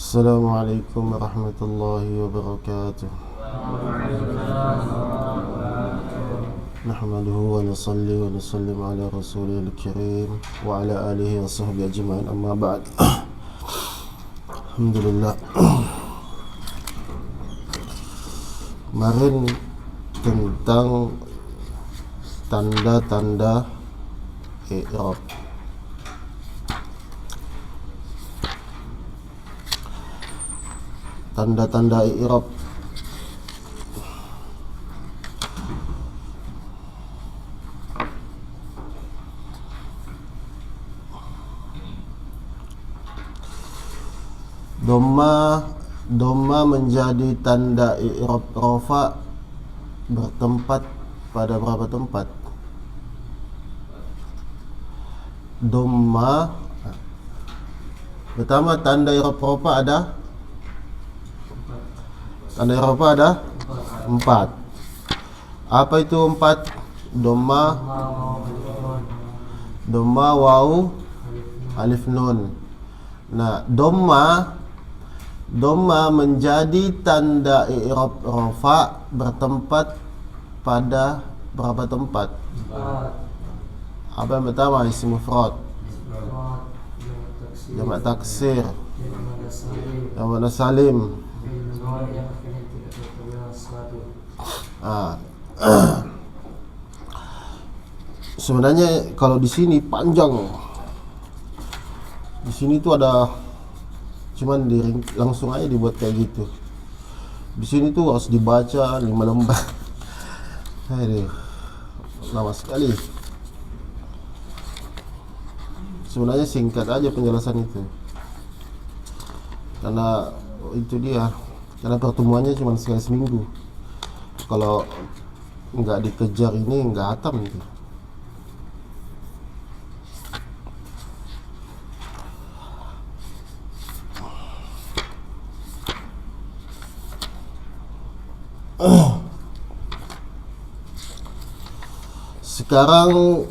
Assalamualaikum warahmatullahi wabarakatuh. Nahmaduhu wa nusalli wa nusallim ala rasulil karim wa ala alihi wa sahbihi ajma'in, amma ba'd. Alhamdulillah. Kemarin tentang tanda-tanda i'rab. Tanda-tanda i'rab. Dhamma menjadi tanda i'rab rafa bertempat pada berapa tempat? Dhamma pertama, tanda i'rab rafa ada tanda i'rab rafa ada 4. Apa itu 4? Dhamma, waw, alif, nun. Nah, dhamma menjadi tanda i'rab rafa bertempat pada berapa tempat? 4. Apa yang pertama? Isim mufrad, jamak taksir, jamak salim. Sebenarnya kalau di sini panjang. Di sini tuh ada, cuman langsung aja dibuat kayak gitu. Di sini tuh harus dibaca 5 lembar. Aduh, lama sekali. Sebenarnya singkat aja penjelasan itu. Karena itu dia. Karena pertemuannya cuma sekali seminggu. Kalau nggak dikejar ini nggak hatam gitu. Sekarang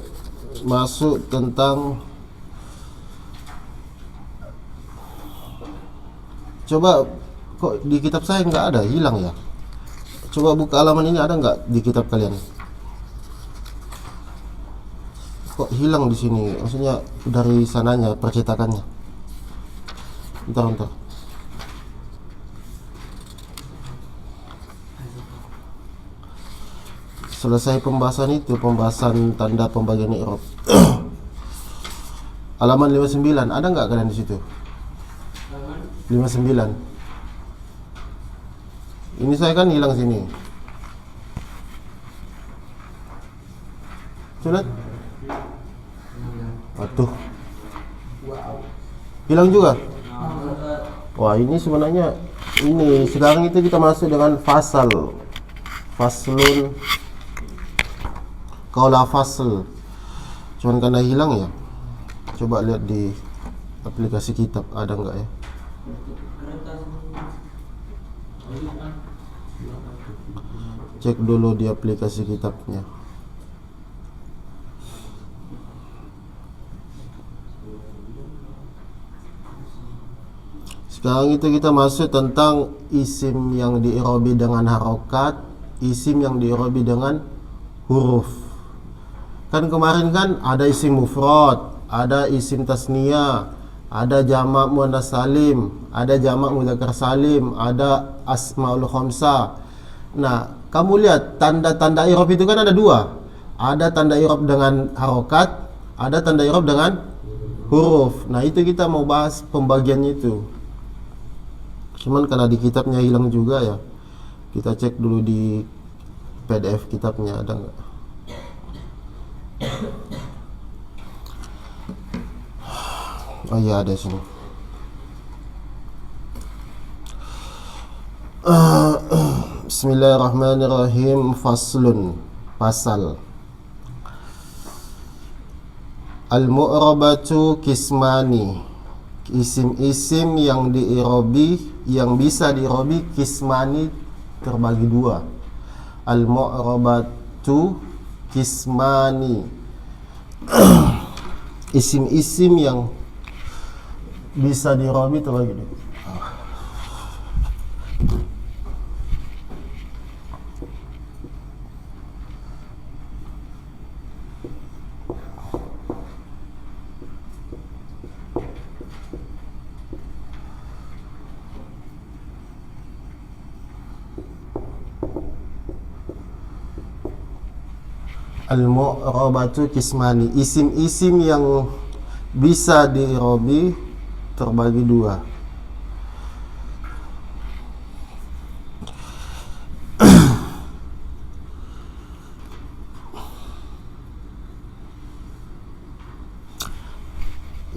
masuk tentang, coba kok di kitab saya nggak ada, hilang ya? Coba buka halaman ini, ada nggak di kitab kalian? Kok hilang di sini? Maksudnya dari sananya percetakannya. Bentar. Selesai pembahasan itu, pembahasan tanda pembagian i'rab. Halaman 59, ada nggak kalian di situ? 59. Ini saya kan hilang sini. Sunat? Atuh. Hilang juga? Wah, ini sebenarnya ini sekarang itu kita masuk dengan faslun. Kaulah fasl. Cuman karena hilang ya. Coba lihat di aplikasi kitab ada enggak ya? Cek dulu di aplikasi kitabnya. Sekarang itu kita masuk tentang isim yang di'irabi dengan harokat, isim yang di'irabi dengan huruf. Kan kemarin kan ada isim mufrad, ada isim tasniyah, ada jamak muannas salim, ada jamak mudzakkar salim, ada asmaul khamsah. Nah, kamu lihat tanda-tanda i'rab itu kan ada 2. Ada tanda i'rab dengan harokat, ada tanda i'rab dengan huruf. Nah, itu kita mau bahas pembagiannya itu. Cuman karena di kitabnya hilang juga ya. Kita cek dulu di PDF kitabnya ada enggak. Oh iya, ada sini. Bismillahirrahmanirrahim. Faslun, pasal. Al-mu'rabatu kismani. Isim-isim yang di'irabi, yang bisa di'irabi kismani, terbagi 2. Al-mu'rabatu kismani. Isim-isim yang bisa di'irabi terbagi 2. Al-mu'rabatu kismani. Isim-isim yang bisa diirobi terbagi dua.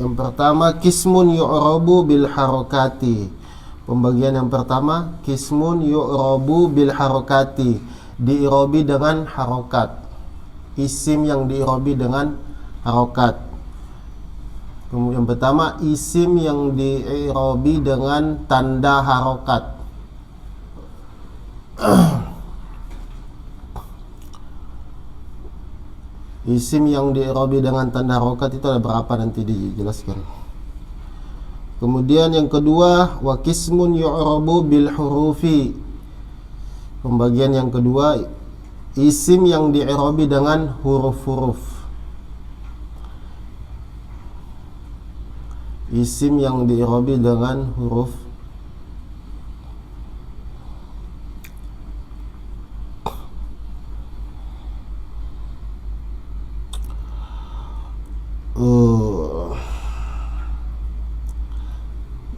Yang pertama, kismun yu'rabu bil harokati. Pembagian yang pertama, kismun yu'rabu bil harokati, diirobi dengan harokat. Isim yang diirobi dengan harokat. Kemudian yang pertama, isim yang diirobi dengan tanda harokat. Isim yang diirobi dengan tanda harokat itu ada berapa, nanti dijelaskan. Kemudian yang kedua, wa kismun yu'rabu bil hurufi. Pembagian yang kedua, isim yang diirobi dengan huruf-huruf. Isim yang diirobi dengan huruf.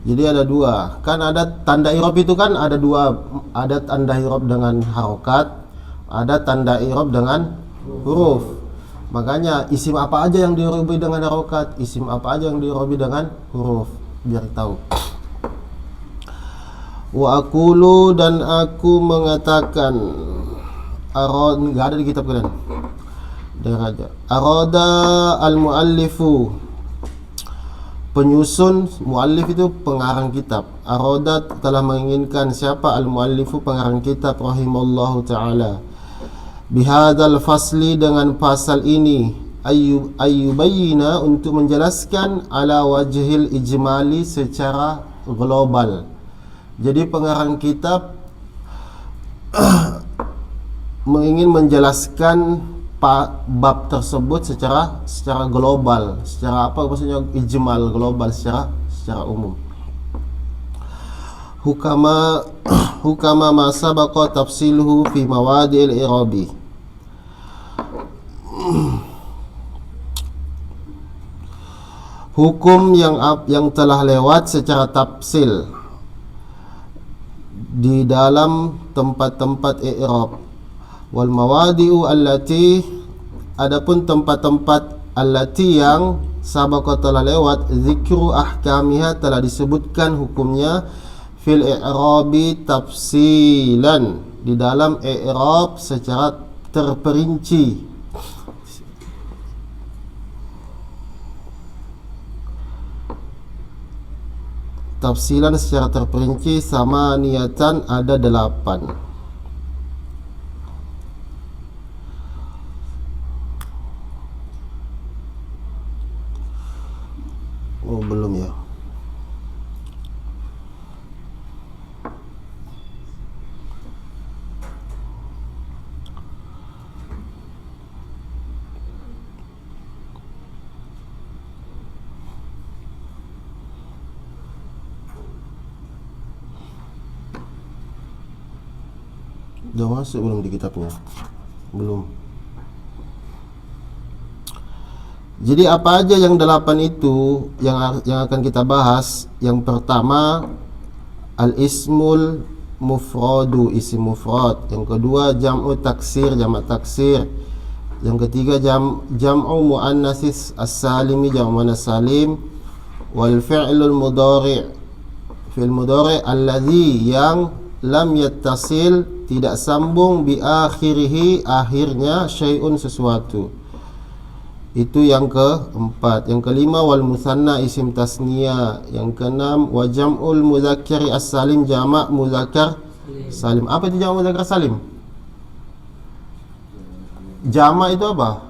Jadi ada dua. Kan ada tanda irob itu kan ada dua. Ada tanda irob dengan harokat, ada tanda irob dengan huruf. Makanya isim apa aja yang diirobi dengan harokat, isim apa aja yang diirobi dengan huruf, biar tahu. Wa aqulu, dan aku mengatakan, arad, enggak ada di kitab kalian. Dengar aja. Arada al-muallifu, penyusun, muallif itu pengarang kitab. Arada, telah menginginkan. Siapa? Al-muallifu, pengarang kitab, rahimallahu ta'ala. Bihadzal fasli, dengan pasal ini, ayyubayyina, untuk menjelaskan, ala wajhil ijmali, secara global. Jadi pengarang kitab ingin menjelaskan bab tersebut secara global. Secara apa maksudnya ijmal, global, secara umum. Hukama ma sabaqa tafsiluhu fi mawadi'il i'rabi. Hukum yang telah lewat secara tafsil di dalam tempat-tempat i'rab. Wal mawadi'u allati, adapun tempat-tempat allati yang sabaqa, telah lewat, zikru ahkamiha, telah disebutkan hukumnya, fil i'rabi tafsilan, di dalam i'rab secara terperinci. Tafsilan secara terperinci, sama niatan, ada 8. Oh, belum ya. Udah masuk belum di kitabnya? Belum. Jadi apa aja yang 8 itu yang akan kita bahas? Yang pertama, al-ismul mufradu, isim mufrad. Yang kedua, jam'u taksir, jamak taksir. Yang ketiga, jam'u muannatsis as-salimi, jam'u muannas salim. Wal fi'lul mudhari', fi'il mudhari' alladhi, yang lam yattasil, tidak sambung, bi akhirihi, akhirnya, syai'un, sesuatu. Itu yang keempat. Yang kelima, wal musanna, isim tasniya. Yang keenam, wa jam'ul mudzakkari as-salim, jamak mudzakkar salim. Apa itu jamak mudzakkar salim? Jamak itu apa?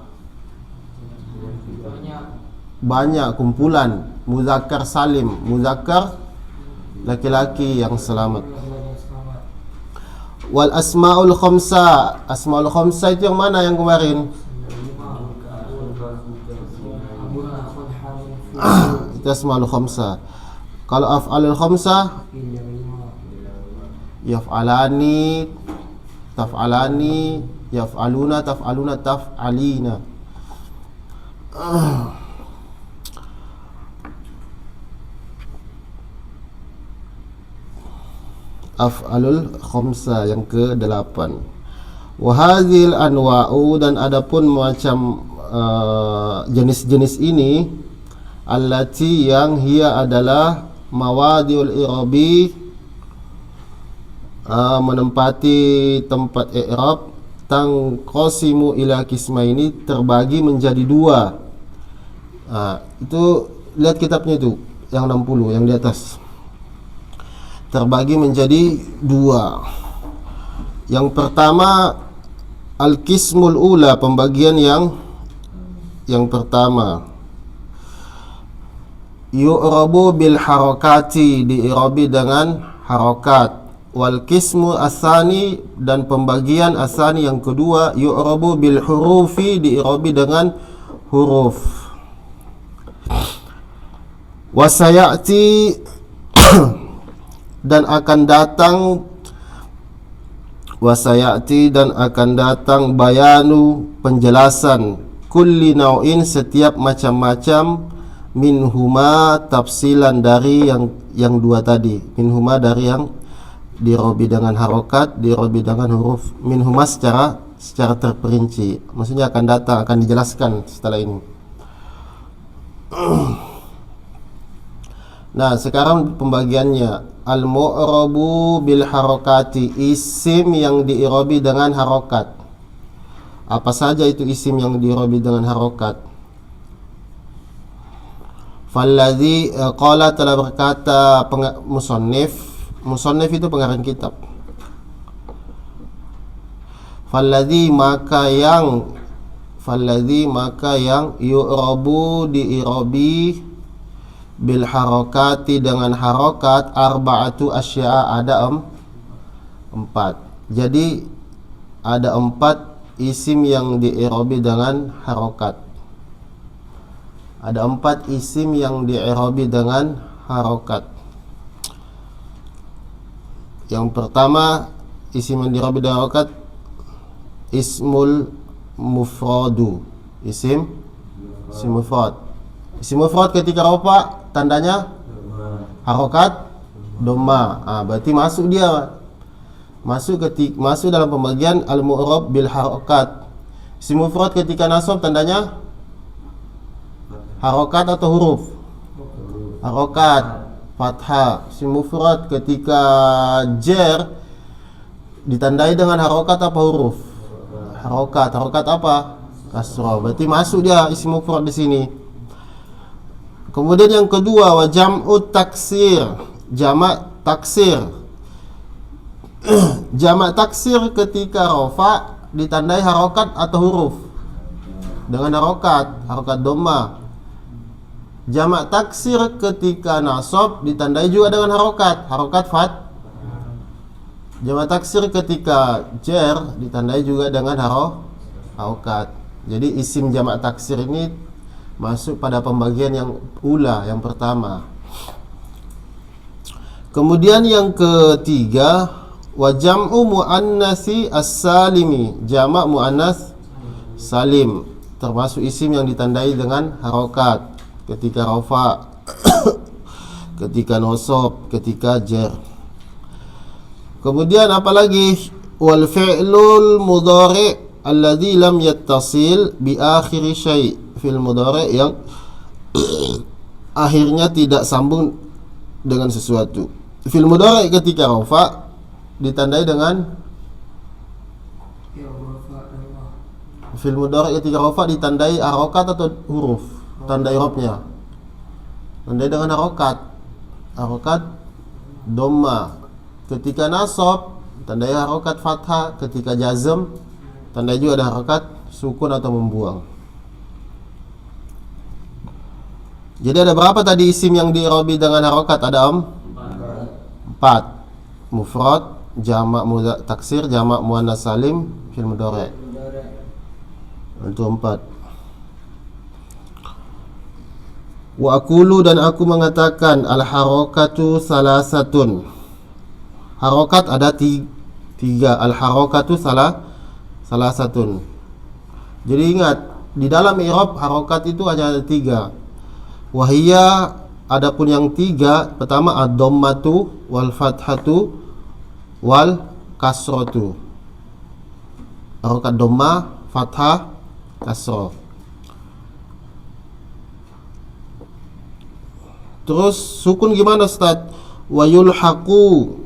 Banyak, kumpulan. Mudzakkar salim, mudzakkar laki-laki yang selamat. Wal asmaul khamsa, asmaul khamsa itu yang mana yang kemarin? Itu asmaul khamsa. Kalau af'alul khamsa, yaf'alani, taf'alani, Yaf'aluna, taf'aluna, taf'alina. Af'alul khamsa yang ke-8. Wa hadhil anwa'u, dan adapun macam jenis-jenis ini, allati yang hiya adalah mawadiul i'rabi, menempati tempat i'rab, tangqasimu ila qismaini, terbagi menjadi dua. Itu lihat kitabnya itu yang 60 yang di atas, terbagi menjadi dua. Yang pertama al-qismul ula, pembagian yang pertama, yu'rabu bil harakati, di'irabi dengan harakat. Wal qismu asani, dan pembagian asani yang kedua, yu'rabu bil hurufi, di'irabi dengan huruf. Wasayati dan akan datang, wasayati dan akan datang, bayanu, penjelasan, kulli nau'in, setiap macam-macam, minhuma, tafsilan, dari yang dua tadi, minhuma dari yang dirobi dengan harokat, dirobi dengan huruf, minhuma secara terperinci, maksudnya akan datang, akan dijelaskan setelah ini. Nah, sekarang pembagiannya. Al-mu'rabu bil harakati, isim yang diirobi dengan harokat. Apa saja itu isim yang diirobi dengan harokat? Falladhi qala, telah berkata musannif itu pengarang kitab. Falladhi maka yang yu'rabu, diirobi, bil harakati dengan harokat, arba'atu asya'a, ada 4. Jadi ada 4 isim yang diirobi dengan harokat. Ada 4 isim yang diirobi dengan harokat. Yang pertama isim yang diirobi dengan harokat, ismul mufradu, isim mufrad. Isim mufrad ketika rafa tandanya harokat dhamma. Berarti masuk dalam pembagian al-mu'rab bil harokat. Isim mufrad ketika nasab tandanya harokat atau huruf? Harokat, fathah. Isim mufrad ketika jar ditandai dengan harokat apa huruf? Harokat. Harokat apa? Kasrah. Berarti masuk dia isim mufrad di sini. Kemudian yang kedua, wa jam'u taksir, jamak taksir. Jamak taksir ketika rafa ditandai harokat atau huruf? Dengan harokat dhamma. Jamak taksir ketika nasab ditandai juga dengan harokat fat. Jamak taksir ketika jar ditandai juga dengan harokat. Jadi isim jamak taksir ini masuk pada pembagian yang ula, yang pertama. Kemudian yang ketiga, wa jam'u muannasi as-salimi, jamak muannas salim, termasuk isim yang ditandai dengan harokat ketika rafa, ketika nasab, ketika jar. Kemudian apalagi, wal fi'lul mudhari' alladhi lam yattasil bi akhiri syai', fil mudhari' yang akhirnya tidak sambung dengan sesuatu. Fil mudhari' ketika rafa ditandai dengan fil mudhari' ketika rafa ditandai harokat atau huruf? Tanda i'rabnya tandai dengan harokat dhamma. Ketika nasab tandai harokat fathah, ketika jazm tandai juga ada harokat sukun atau membuang. Jadi ada berapa tadi isim yang di'irobi dengan harokat? Ada 4. Mufrad, jamak taksir, jamak muannas salim, fil mudhari'. Itu 4. Wa aqulu, dan aku mengatakan, al harakatu salasatun. Harokat ada 3. Al harakatu salasatun. Jadi ingat, di dalam i'rab harokat itu hanya ada 3. Wahia, adapun yang 3, pertama ad-dhammatu wal fathatu wal kasratu. Harokat dhamma, fathah, kasrah. Terus sukun gimana Ustaz? Wa yulhaqu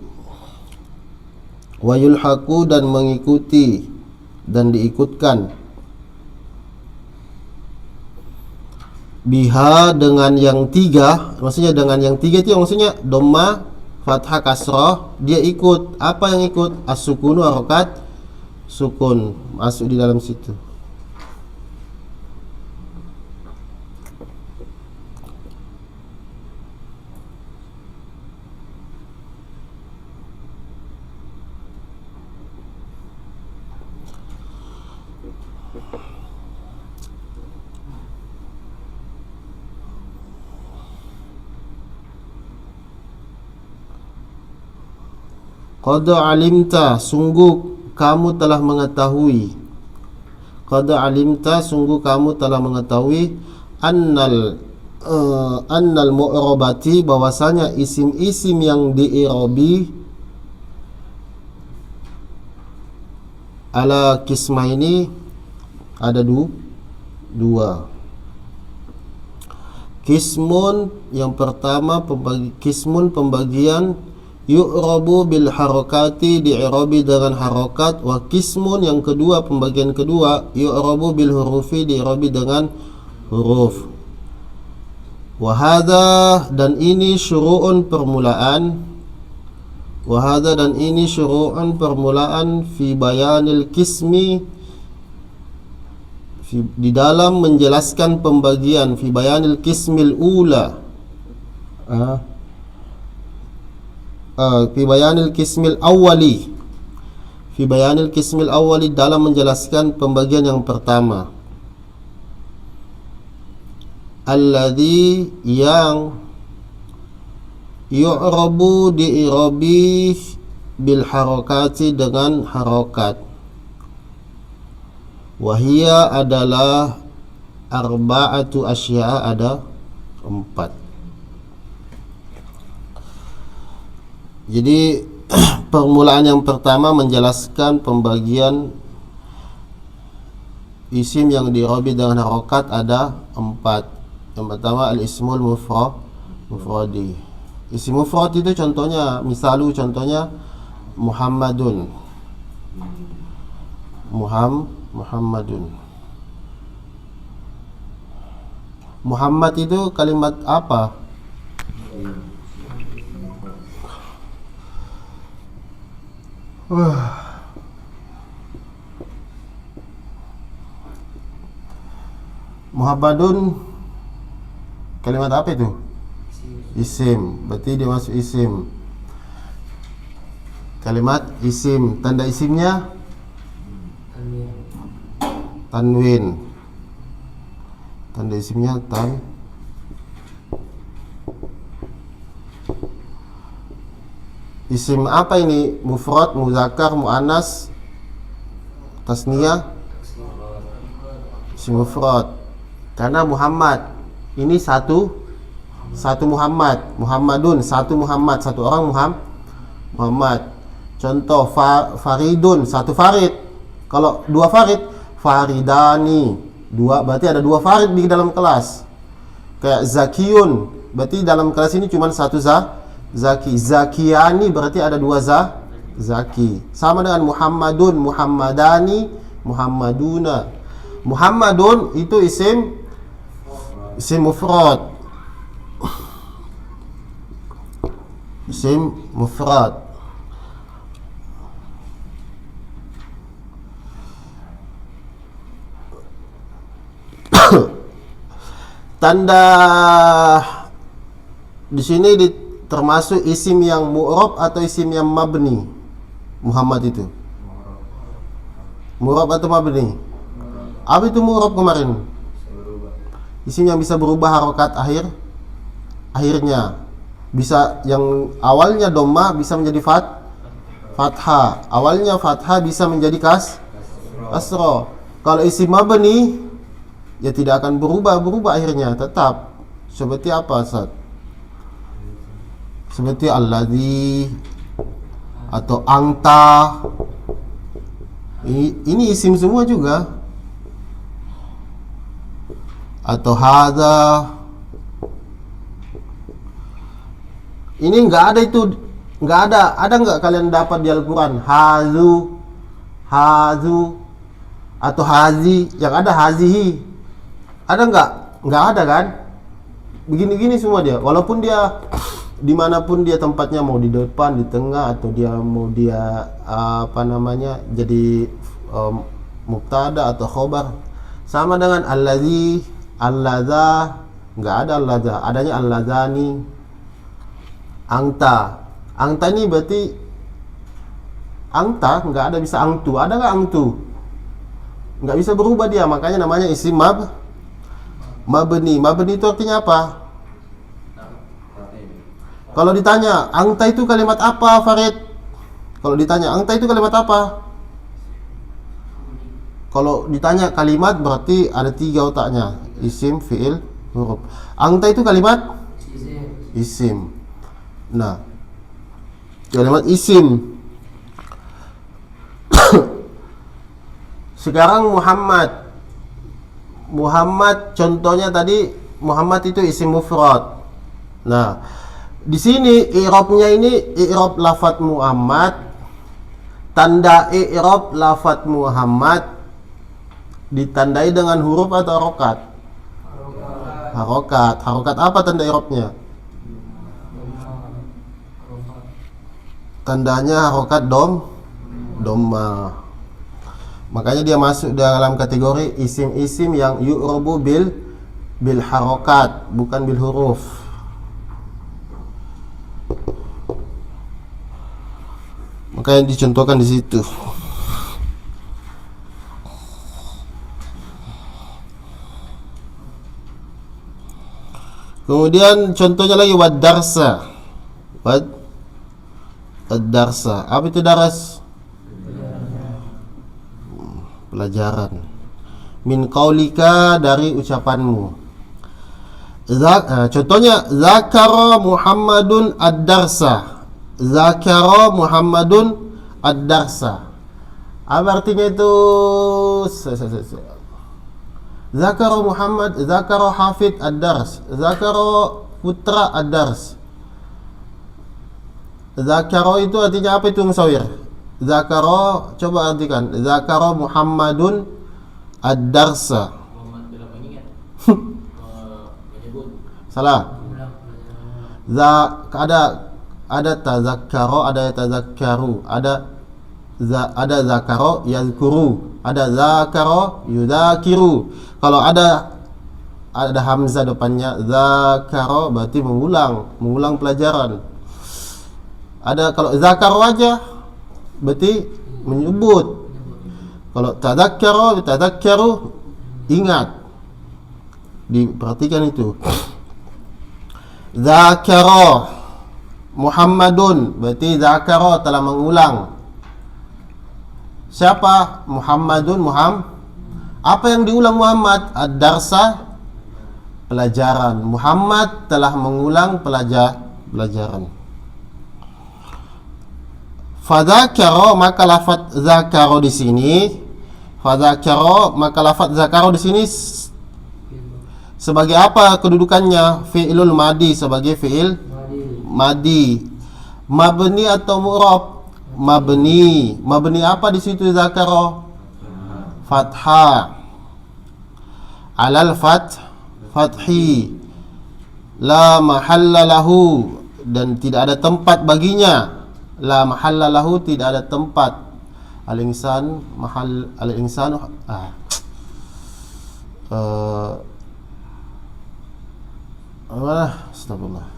dan mengikuti dan diikutkan biha dengan yang 3. Maksudnya dengan yang 3 itu maksudnya dhamma, fathah, kasrah, dia ikut. Apa yang ikut? As-sukunu, harokat sukun masuk di dalam situ. Qad alimta, sungguh kamu telah mengetahui. Qad alimta, sungguh kamu telah mengetahui annal mu'rabati, bahwasanya isim-isim yang di'irabi ala kisma ini ada dua. Kismun yang pertama, kismun pembagian yu'rabu bil harakati, di'irabi dengan harokat. Wa kismun yang kedua, pembagian kedua, yu'rabu bil hurufi, di'irabi dengan huruf. Wa hadha, dan ini syuru'un permulaan. Wa hadha, dan ini syuru'un permulaan fi bayanil kismi, di dalam menjelaskan pembagian, fi bayanil kismil ula, fi bayanil kismil awwali, fi bayanil kismil awwali, dalam menjelaskan pembagian yang pertama. Alladhi, yang yu'rabu, di'irabi bil harakati, dengan harokat. Wahia adalah arba'atu asya, ada 4. Jadi permulaan yang pertama menjelaskan pembagian isim yang di'irabi dengan harokat ada 4. Yang pertama al-ismul mufradi. Isim mufrad itu contohnya, misalu contohnya Muhammadun. Muhammadun. Muhammad itu kalimat apa? Muhammadun kalimat apa itu? Isim. Berarti dia masuk isim. Kalimat isim. Tanda isimnya tanwin. Tanda isimnya Isim apa ini? Mufrad, muzakkar, muannas, tasniyah? Isim mufrad. Karena Muhammad ini satu Muhammad. Muhammadun, satu Muhammad, satu orang Muhammad. Contoh Faridun, satu Farid. Kalau 2 Farid, Faridani, 2, berarti ada 2 Farid di dalam kelas. Kayak Zakiyun, berarti dalam kelas ini cuma 1 Zaki. Zakiyani, berarti ada 2 Zaki. Sama dengan Muhammadun, Muhammadani, Muhammaduna. Muhammadun itu isim mufrad. Isim mufrad. Tanda di sini termasuk isim yang mu'rab atau isim yang mabni. Muhammad itu mu'rab atau mabni? Apa itu mu'rab kemarin? Isim yang bisa berubah harokat akhirnya. Bisa yang awalnya dhamma bisa menjadi fathah. Awalnya fathah bisa menjadi Asra. Kalau isim mabni ya tidak akan berubah akhirnya, tetap seperti apa, Ustaz? Seperti alladzi atau anta. Ini isim semua juga. Atau hadza. Ini enggak ada itu, enggak ada. Ada enggak kalian dapat di Al-Qur'an hazu, atau hazi? Yang ada hazihi. Ada enggak? Enggak ada kan? Begini-gini semua dia. Walaupun dia dimanapun dia tempatnya, mau di depan, di tengah, atau dia mau dia jadi mubtada atau khobar, sama dengan allazi, alladza. Enggak ada alladza, adanya alladzani. Angta ini berarti angta, enggak ada bisa angtu. Ada enggak angtu? Enggak bisa berubah dia, makanya namanya isim mabni. Mabni itu artinya apa? Kalau ditanya, angta itu kalimat apa, Farid? Kalau ditanya, angta itu kalimat apa? Kalau ditanya kalimat berarti ada 3 otaknya. Isim, fi'il, huruf. Angta itu kalimat isim. Nah, kalimat isim. Sekarang Muhammad contohnya tadi, Muhammad itu isim mufrad. Nah, di sini i'rabnya ini i'rab lafadz Muhammad. Tanda i'rab lafadz Muhammad ditandai dengan huruf atau harokat? Harokat. Harokat apa tanda i'rabnya? Tandanya harokat dhamma. Makanya dia masuk dalam kategori isim-isim yang yu'rabu bil harokat, bukan bil huruf. Makanya dicontohkan di situ. Kemudian contohnya lagi wad-darsa. Wad-darsa. Apa itu daras? Pelajaran. Min qaulika, dari ucapanmu. Contohnya zakara Muhammadun ad-darsa. Zakara Muhammadun ad-darsa. Apa artinya itu? Zakara Muhammad, zakara Hafid ad-dars, zakara putra ad-dars. Zakara itu artinya apa itu, Musawir? Zakara, coba artikan. Zakara Muhammadun ad-darsa. Muhammad telah mengingat. Menyebut. Salah. Ada tazakkara, ada tazakkaru, ada zakara yazkuru, ada zakara yudzakiru. Kalau ada hamzah depannya zakara berarti mengulang pelajaran. Ada kalau zakaru aja berarti menyebut. Kalau tadzakkaru ingat. Diperhatikan itu. Zakara Muhammadun berarti zakara telah mengulang. Siapa? Muhammadun, Apa yang diulang Muhammad? Ad-darsa, pelajaran. Muhammad telah mengulang pelajaran. Fadzakara, maka lafaz zakara di sini. Fadzakara, maka lafaz zakara di sini sebagai apa kedudukannya? Fi'ilul madi, sebagai fi'il madi. Mabni atau mu'rab? Mabni. Mabni apa di situ zakara? Fathah. Alal fathi. La mahalla lahu, dan tidak ada tempat baginya. La mahalla lahu, tidak ada tempat. Al-insan mahal al-insan astagfirullah.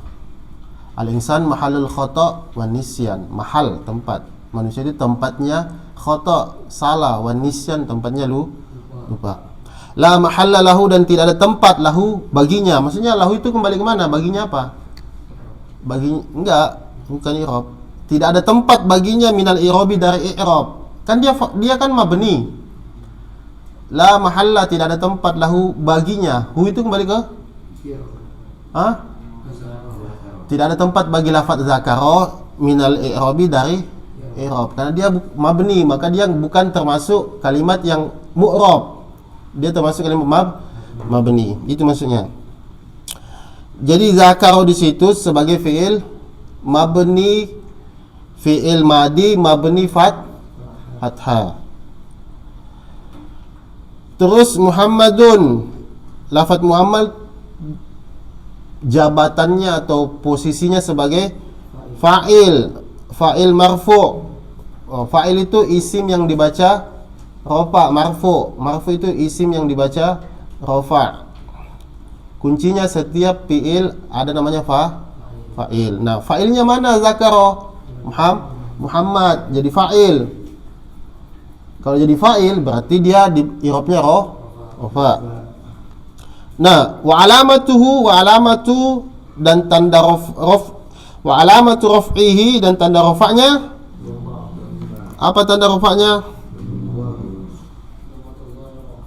Al-insan mahallul khata' wan nisyan. Mahal, tempat. Manusia itu tempatnya khata', salah, wan nisyan, tempatnya lupa. La mahalla lahu, dan tidak ada tempat lahu baginya. Maksudnya lahu itu kembali ke mana? Baginya apa? Bukan i'rab. Tidak ada tempat baginya minal i'rabi, dari i'rab. Kan dia kan mabni. La mahalla, tidak ada tempat lahu baginya. Hu itu kembali ke tidak ada tempat bagi lafaz zakara minal i'rabi dari i'rab, karena dia mabni, maka dia bukan termasuk kalimat yang mu'rab, dia termasuk kalimat mabni. Itu maksudnya. Jadi zakara di situ sebagai fi'il mabni, fi'il madi mabni fathah. Terus Muhammadun, lafaz Muhammad jabatannya atau posisinya sebagai fa'il marfu'. Fa'il itu isim yang dibaca rafa, marfu itu isim yang dibaca rafa. Kuncinya setiap fi'il ada namanya fa'il. Nah, fa'ilnya mana? Zakara, Muhammad, jadi fa'il. Kalau jadi fa'il berarti dia di i'rabnya rafa. Nah, wa alamatu dan tanda wa alamatu raf'ihi, dan tanda rafa'nya apa? Tanda rafa'nya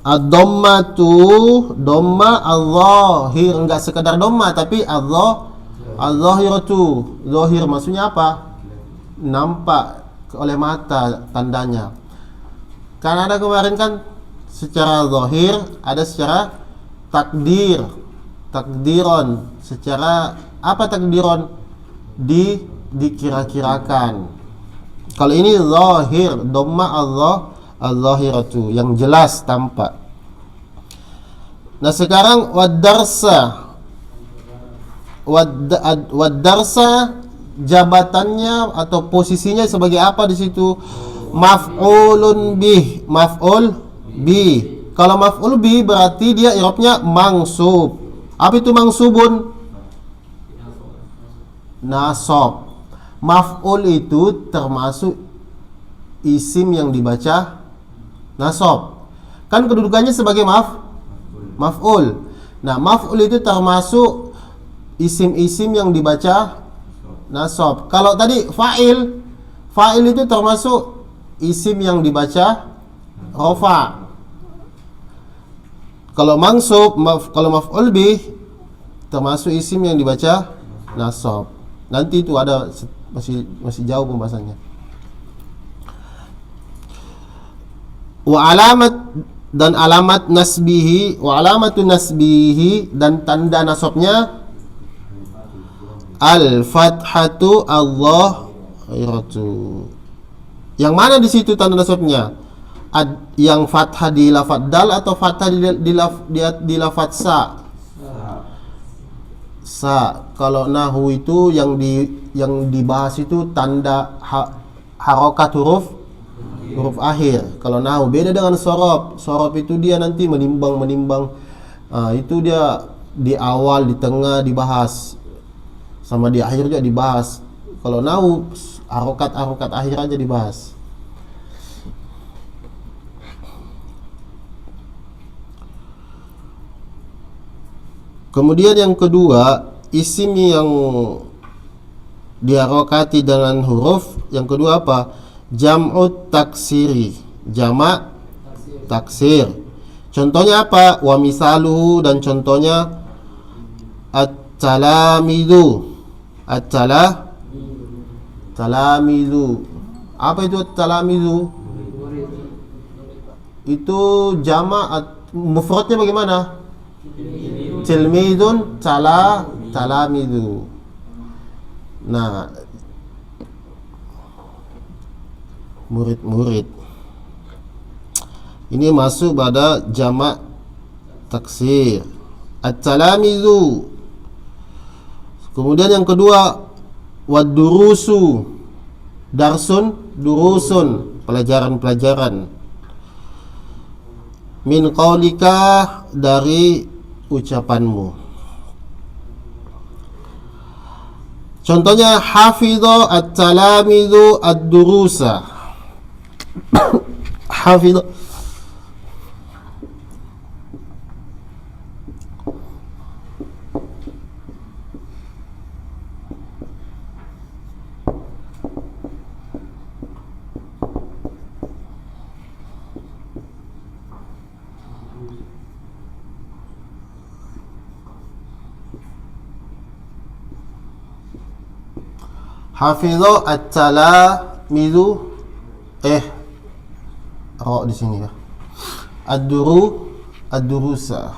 ad-dhammatu, dhamma al-zahir, enggak sekedar dhamma tapi al-zahiratu. Zahir maksudnya apa? Nampak oleh mata tandanya. Karena ada kemarin kan secara zahir, ada secara takdiron. Secara apa takdiron? Dikira-kirakan. Kalau ini zahir, dhamma al-zahiratu, yang jelas tampak. Nah, sekarang wadarsa jabatannya atau posisinya sebagai apa di situ? Maf'ul bih. Kalau maf'ul bih berarti dia i'rabnya mansub. Apa itu mansubun? Nasab. Maf'ul itu termasuk isim yang dibaca nasab. Kan kedudukannya sebagai maf'ul. Nah, maf'ul itu termasuk isim-isim yang dibaca nasab. Kalau tadi fa'il itu termasuk isim yang dibaca rafa. Kalau kalau maf'ul bih termasuk isim yang dibaca nasab. Nanti itu ada masih jauh pembahasannya. Wa alamatu nasbihi, dan tanda nasabnya al-fathatu al-zahiratu. Yang mana di situ tanda nasabnya? Yang fathah di lafaz dal atau fathah di lafaz sa? Kalau nahu itu yang dibahas itu tanda harokat huruf akhir. Kalau nahu beda dengan sorob. Sorob itu dia nanti menimbang. Itu dia di awal, di tengah dibahas, sama di akhir juga dibahas. Kalau nahu harokat akhir aja dibahas. Kemudian yang kedua, isim yang diharokati dengan huruf. Yang kedua apa? Jam'ut taksiri, jamak taksir. Contohnya apa? Wa misaluhu, dan contohnya at-talamidu. Talamidu. Apa itu talamidu? Itu jamak, mufradnya bagaimana? Tilmidun, talamidu. Nah, murid-murid. Ini masuk pada jamak taksir. At-talamidu. Kemudian yang kedua, wad-durusu. Durusun, pelajaran-pelajaran. Min qaulika, dari ucapanmu. Contohnya hafidha at-talamidu ad-durusa. Hafidha. Hafidho at-talamidu di sini ya. Ad-durusa.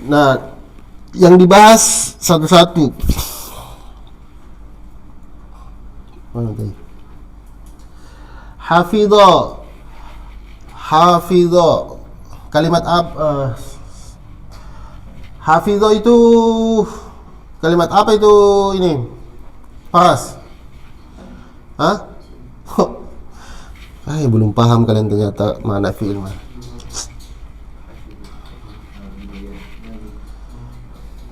Nah, yang dibahas satu-satu. Hafidho. Kalimat Hafidho itu kalimat apa itu ini? Faras. Hah? Belum paham kalian ternyata mana fi'il mah.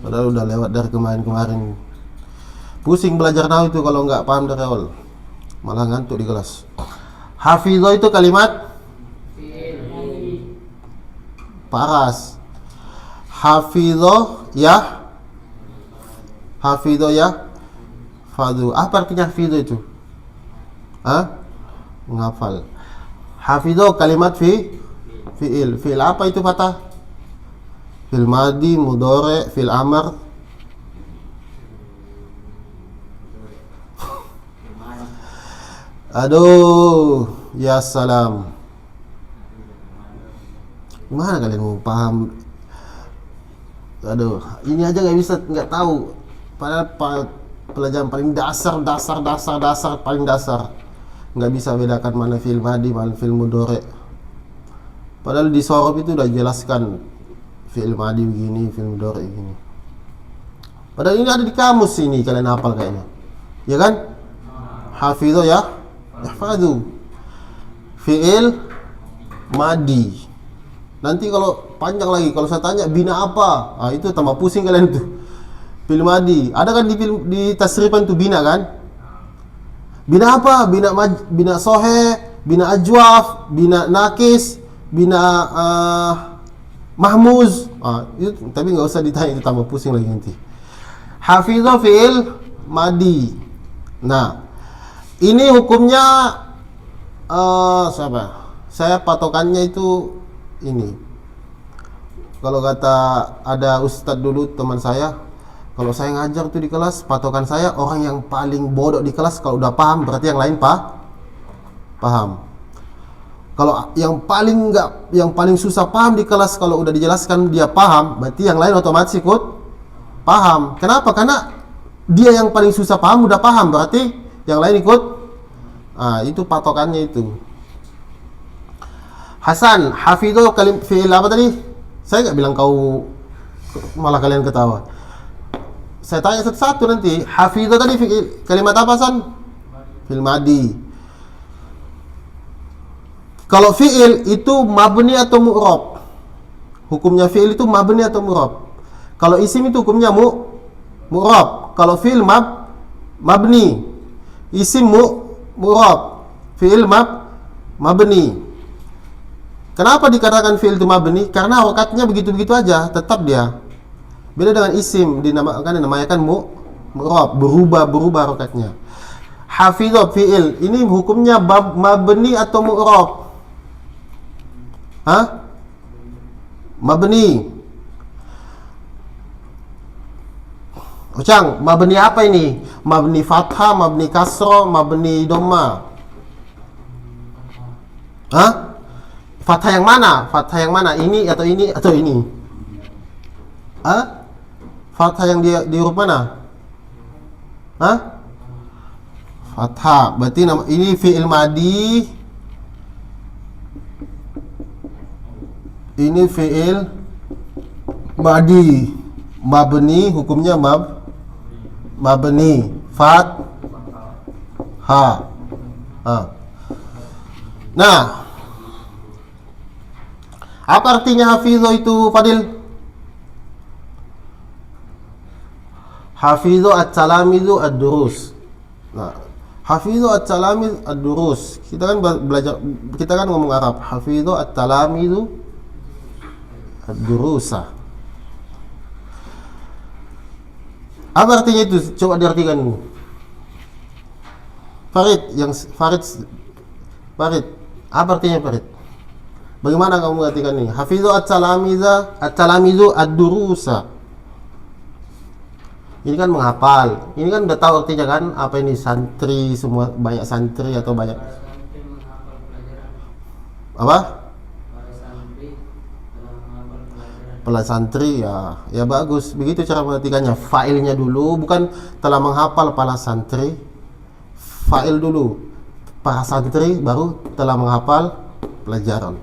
Padahal udah lewat dari kemarin. Pusing belajar nahwu itu kalau nggak paham dari awal. Malah ngantuk di kelas. Hafidho itu kalimat faras. Hafidho ya fadhu. Apa artinya hafidho itu? Menghafal. Hafidho kalimat fi'il. Fi'il apa itu patah? Fi'il madi, mudhari, fi'il amr. Aduh, ya salam. Gimana kalian mau paham? Aduh, ini aja nggak tahu. Padahal pelajaran paling dasar paling dasar. Nggak bisa bedakan mana fi'il madi, mana fi'il mudhari. Padahal di sorof itu udah jelaskan fi'il madi begini, fi'il mudhari begini. Padahal ini ada di kamus ini, kalian hafal kayaknya. Ya kan? Hafidho ya yahfadhu. Fi'il madi. Nanti kalau panjang lagi, kalau saya tanya bina apa? Itu tambah pusing kalian tuh. Fi'il madi. Ada kan di tasrifan tuh bina kan? Bina apa? Bina sohe, bina ajwaf, bina nakis, bina mahmuz. Itu, tapi nggak usah ditanya, itu tambah pusing lagi nanti. Hafidho fi'il madi. Nah, ini hukumnya saya patokannya itu ini. Kalau kata ada ustadz dulu teman saya, kalau saya ngajar tuh di kelas, patokan saya orang yang paling bodoh di kelas kalau udah paham berarti yang lain paham. Kalau yang paling susah paham di kelas kalau udah dijelaskan dia paham, berarti yang lain otomatis ikut paham. Kenapa? Karena dia yang paling susah paham udah paham, berarti yang lain ikut. Itu patokannya itu. Hasan, hafidho fi'il apa tadi? Saya nggak bilang kau, malah kalian ketawa. Saya tanya satu-satu nanti. Hafidho tadi kalimat apa, San? Fi'il madi. Kalau fi'il itu mabni atau mu'rab? Hukumnya fi'il itu mabni atau mu'rab? Kalau isim itu hukumnya mu'rab. Kalau fi'il mabni. Isim mu'rab. Fi'il mabni. Kenapa dikatakan fi'il itu mabni? Karena harokatnya begitu-begitu aja, tetap dia. Beda dengan isim, dinamakan mu'rab, berubah harokatnya. Hafidho fi'il, ini hukumnya mabni atau mu'rab? Mabni. Ocang, mabni apa ini? Mabni fathah, mabni kasro, mabni dhamma. Fathah yang mana? Ini atau ini atau ini? Fathah yang di huruf mana? Fathah. Berarti ini fi'il madi. Ini fi'il madi. Mabni, hukumnya mabni. Fathah. Nah, apa artinya hafidho itu, Fadil? Hafidho at-talamidu ad-durus. Nah, hafidho at-talamid ad-durus. Kita kan belajar, kita kan ngomong Arab. Hafidho at-talamidu ad-durusa. Apa artinya itu? Coba diartikan. Farid. Apa artinya Farid? Bagaimana kamu mengartikan ini? Hafidho at-talamidu ad-durusa. Ini kan menghafal. Ini kan udah tahu artinya kan, apa ini santri, semua banyak santri atau banyak apa? Pelan santri ya, ya bagus. Begitu cara mengartikannya. Fa'ilnya dulu, bukan telah menghafal para santri. Fa'il dulu, para santri, baru telah menghafal pelajaran.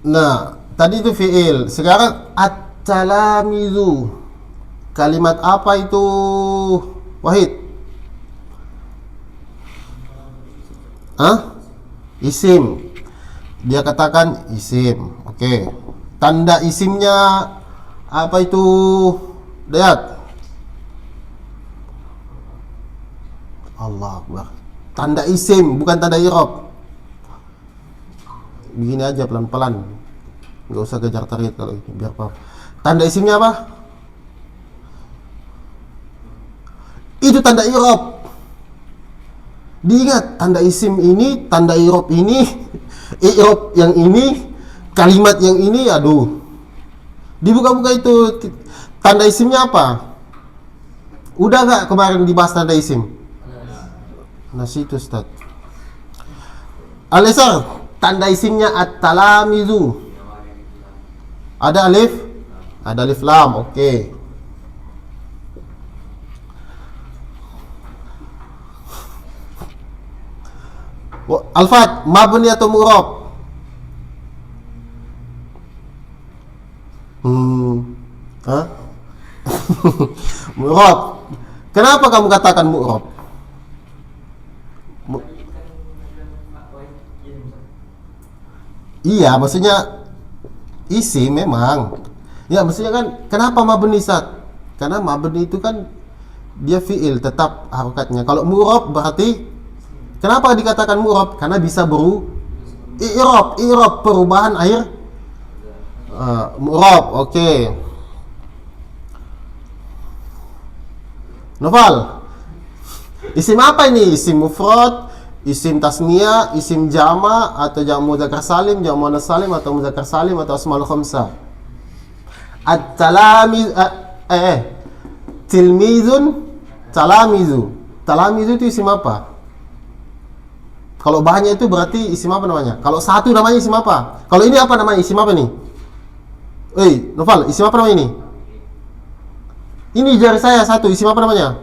Nah, tadi itu fi'il. Sekarang at-talamizu. Kalimat apa itu, Wahid? Isim. Dia katakan isim. Oke. Tanda isimnya apa itu, Dayat? Allah Akbar. Tanda isim, bukan tanda i'rab. Begini aja pelan-pelan. Nggak usah kejar tarik kalau ini, biar paham. Tanda isimnya apa? Itu tanda i'rab. Diingat, tanda isim ini, tanda i'rab ini, i'rab yang ini, kalimat yang ini, aduh. Dibuka-buka itu. Tanda isimnya apa? Udah gak kemarin dibahas tanda isim? Nasi itu Ustaz. Al-Isar, tanda isimnya at-talamizu. Ada alif? Ada alif lam, oke. Al-Fat, mabni atau mu'rab? Mu'rab. Kenapa kamu katakan mu'rab? Iya, maksudnya isi memang. Ya, maksudnya kan kenapa mabni Sat? Karena mabni itu kan dia fi'il tetap harokatnya. Kalau mu'rab berarti kenapa dikatakan mu'rab? Karena bisa i'rab perubahan air. Mu'rab, oke. Noval. Isim apa ini? Isim mufrad, isim tasniyah, isim jama atau jamu mudzakkar salim, jamu muannas salim atau mudzakkar salim atau asmaul khamsah. At-talamiz tilmizun, talamizu. Talamizu itu isim apa? Kalau banyak itu berarti isim apa namanya? Kalau satu namanya isim apa? Kalau ini apa namanya? Isim apa nih? Noval, isim apa namanya ini? Ini jari saya satu, isim apa namanya?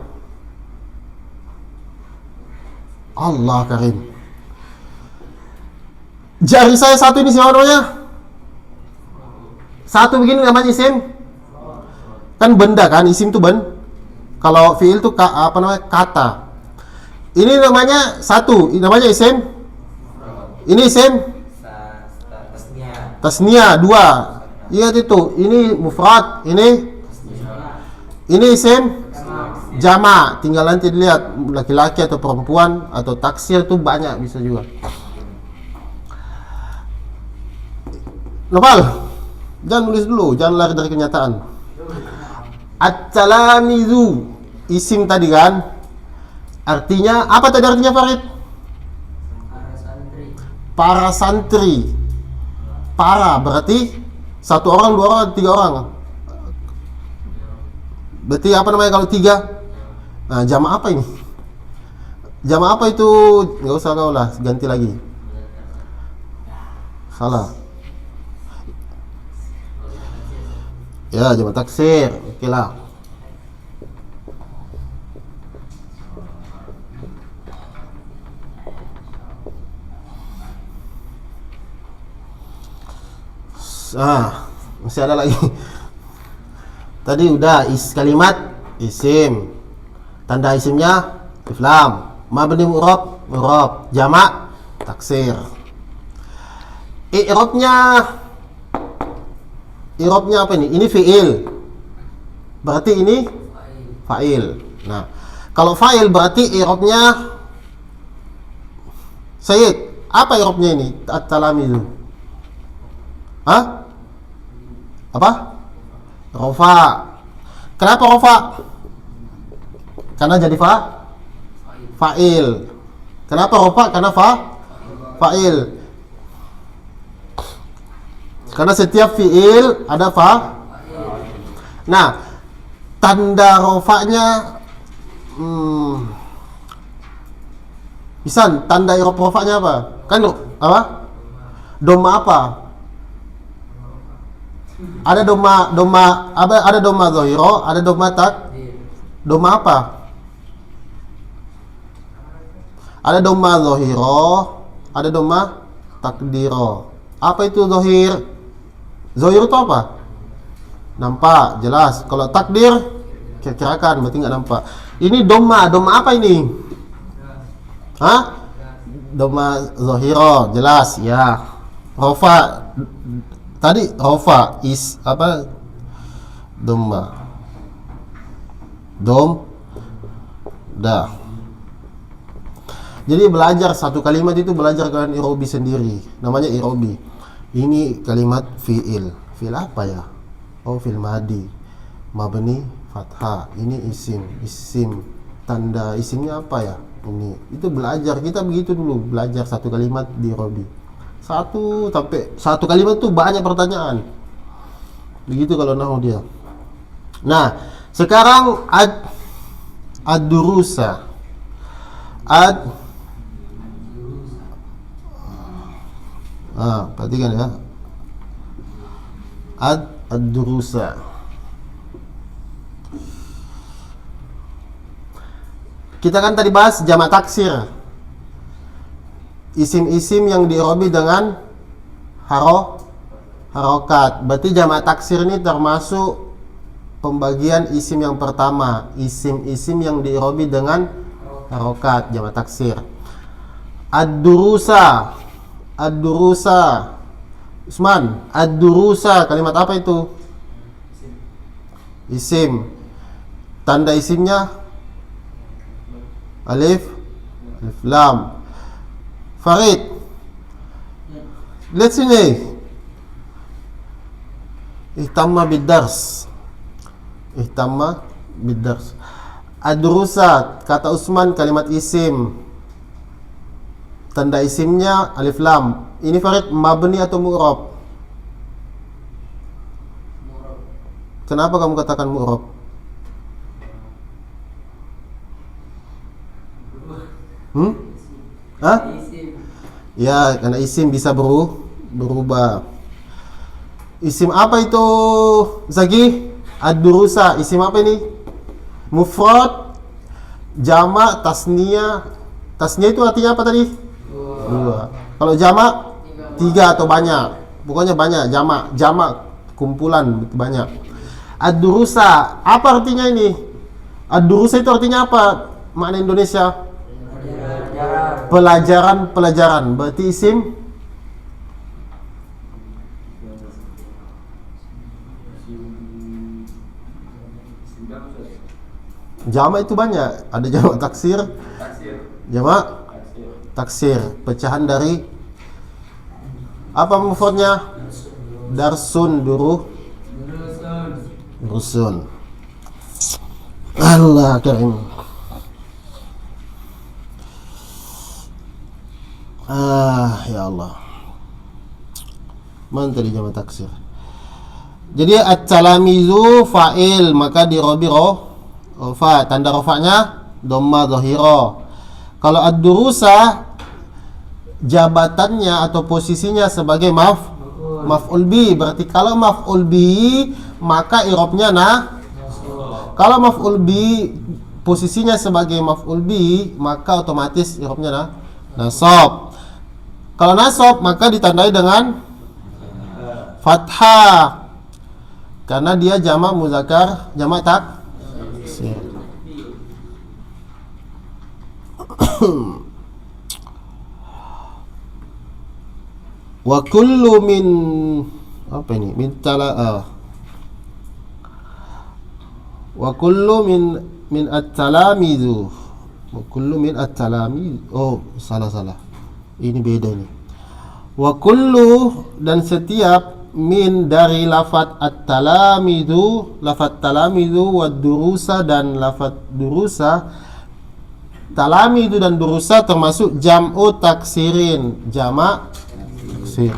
Allah Karim. Jari saya satu ini isim apa namanya? Satu begini namanya isim. Kan benda kan, isim itu kalau fi'il itu apa namanya? Kata. Ini namanya satu, namanya isim. Ini isim tasniyah, dua. Ingat itu, ini mufrad, ini isim jama. Tinggal nanti dilihat laki-laki atau perempuan atau taksir itu banyak bisa juga. Nopal, jangan nulis dulu, jangan lari dari kenyataan. At-talamizu, isim tadi kan? Artinya, apa tadi artinya Farid? Para santri. Para, berarti satu orang, dua orang, tiga orang. Berarti apa namanya kalau tiga? Nah, jama' apa ini? Jama' apa itu? Nggak usah kau lah, ganti lagi. Salah. Ya, jama' taksir. Oke lah. Masih ada lagi. Tadi udah kalimat isim. Tanda isimnya alif lam. Mabni mu'rab, jama' taksir. I'rabnya apa ini? Ini fi'il. Berarti ini fa'il. Nah, kalau fa'il berarti i'rabnya Sayyid. Apa i'rabnya ini? At-talamizu. Apa? Rofa. Kenapa rofa? Karena jadi fa'il. Kenapa rofa? Karena fa'il. Karena setiap fi'il ada Nah, tanda rofaknya Isan, tanda irob rofaknya apa? Kan apa? Doma apa? Ada ada doma zohiro, ada doma tak. Doma apa? Ada doma zohiro, ada doma takdiro. Apa itu zohir? Zohir itu apa? Nampak, jelas. Kalau takdir, kira-kirakan, berarti nggak nampak. Ini doma apa ini? Hah? Doma zohiro, jelas, ya. Rofa, tadi rofa is apa? Doma, dah. Jadi belajar satu kalimat itu belajar dengan irobi sendiri. Namanya irobi. Ini kalimat fi'il. Fi'il apa ya? Oh, fi'il madi. Mabni fathah. Ini isim. Tanda isimnya apa ya? Ini. Itu belajar. Kita begitu dulu, belajar satu kalimat di irobi. Satu kalimat itu banyak pertanyaan. Begitu kalau nahu dia. Nah, sekarang ad-durusa. Perhatikan ya. Ad-durusa. Kita kan tadi bahas jamak taksir. Isim-isim yang diirobi dengan harokat. Berarti jamak taksir ini termasuk pembagian isim yang pertama. Isim-isim yang diirobi dengan harokat, jamak taksir. Ad-durusa. Usman, ad-durusa kalimat apa itu? Isim. Tanda isimnya alif lam. Farid, lihat sini. Ihtamma bid-dars. Ad-durusa kata Usman kalimat isim. Tanda isimnya alif lam. Ini Farid mabni atau mu'rab? Kenapa kamu katakan mu'rab? Hah? Ya, karena isim bisa berubah. Isim apa itu, Zaki? Ad-durusa. Isim apa ini? Mufrad, jamak, tasniyah. Tasniyah itu artinya apa tadi? Dua. Kalau jamak, tiga atau banyak. Pokoknya banyak. Jamak kumpulan banyak. Ad-durusa, apa artinya ini? Ad-durusa itu artinya apa? Makna Indonesia? Pelajaran. Berarti isim jamak itu banyak. Ada jamak taksir, jamak taksir, pecahan dari apa mufradnya? Darsun, durusun. Allah karim. Ya Allah. Mana tadi jamak taksir? Jadi at-talamizu fa'il, maka dirobi rofa. Tanda rofanya dhamma zahira. Kalau ad-durusa jabatannya atau posisinya sebagai maf'ul bi. Berarti kalau maf'ul bi maka i'rabnya kalau maf'ul bi posisinya sebagai maf'ul bi maka otomatis i'rabnya nasab. Kalau nasab maka ditandai dengan fathah karena dia jamak muzakkar, jamak taksir. Wa kullu min apa ini? Wa kullu min at-talamizu. Wa kullu min at-talamiz. Oh, salah. Ini beda ini. Wa kullu dan setiap min dari lafaz at-talamizu, lafaz talamizu wa durusa dan lafaz durusa. Talamizu dan durusa termasuk jam'u taksirin, jamak taksir.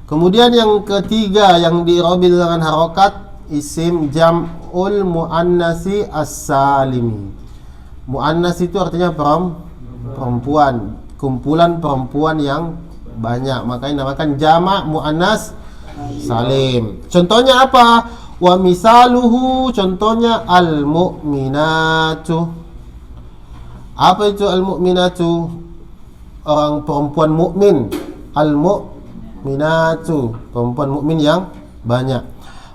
Kemudian yang ketiga yang diirobi dengan harokat isim jam'ul muannasi as-salimi. Muannas itu artinya perempuan, kumpulan perempuan yang banyak, makanya dinamakan jamak muannas salim. Contohnya apa? Wa misaluhu, contohnya al-mu'minatu. Apa itu al-mu'minatu? Orang perempuan mukmin. Al-mu'minatu, perempuan mukmin yang banyak.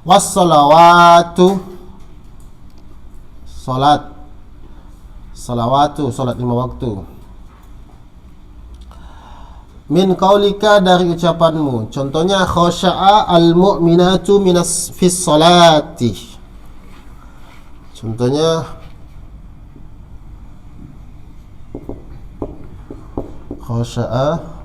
Was-salawatu, salat. Salawatu, salat 5 waktu. Min qaulika, dari ucapanmu. Contohnya khasha'a al-mu'minatu minas fis salati. Contohnya khasha'a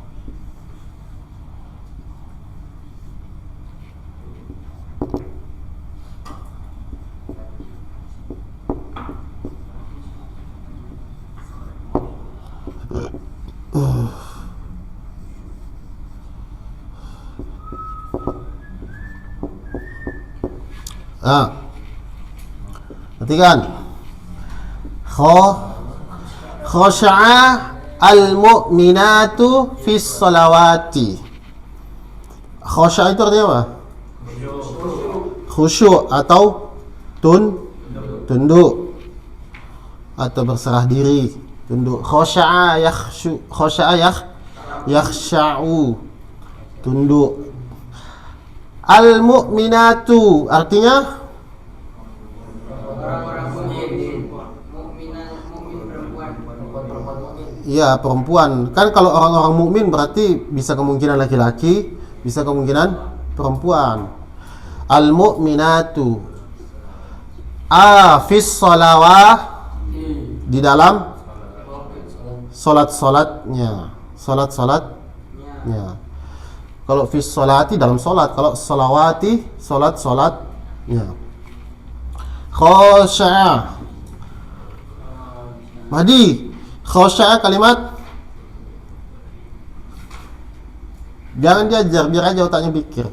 perhatikan. Khasha'a al-mu'minatu fis salawati. Khasha'a itu artinya apa? Khusyuk atau tunduk atau berserah diri, tunduk. Khasha'a yakhsha'u, tunduk. Al-mu'minatu artinya iya, perempuan. Kan kalau orang-orang mukmin berarti bisa kemungkinan laki-laki, bisa kemungkinan perempuan. Al-mu'minatu fis salawah, di dalam salat-salatnya. Kalau fis salati, dalam salat. Kalau salawati, salat-salatnya. Khasha'a Madi. Khasha'a kalimat, jangan diajar, biar aja otaknya pikir.